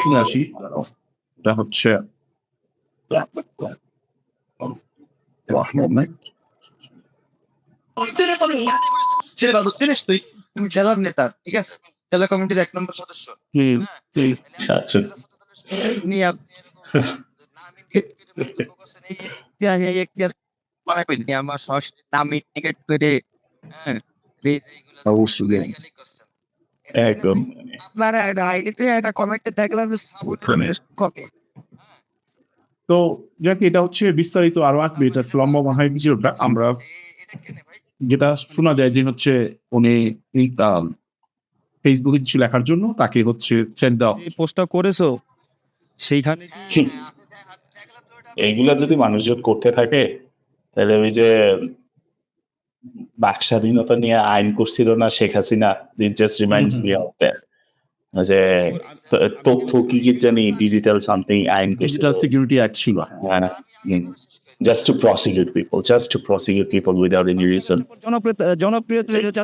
শুনে আসি। এটা হচ্ছে তুমি জেলার নেতা, ঠিক আছে, জেলা কমিটির 1 নম্বর সদস্য। আচ্ছা, আচ্ছা। উনি আমার সরাসরি নাম ইন্ডিকেট করে অবশ্যই। একদম। আপনার আইডিতে একটা কমেন্টে দেখলাম যে কপি। তো যাক, এটা হচ্ছে বিস্তারিত আরো আসবে, এটা লম্বা মনে হয় ভিডিওটা। আমরা যেটা শোনা যায় যে হচ্ছে উনি ফেসবুকে কিছু লেখার জন্য তাকে হচ্ছে সেন্ড দেওয়া। যে পোস্টটা করেছো সেইখানে কি এইগুলা যদি মানুষজন করতে থাকে তাহলে ওই যে বাক স্বাধীনতা নিয়ে আইন করছিল না Sheikh Hasina, it just reminds me of that, যে তথ্য কি জানি ডিজিটাল সামথিং আইন ডিজিটাল সিকিউরিটি অ্যাক্ট ছিল। just to prosecute people without any reason. জনপ্রিয়তা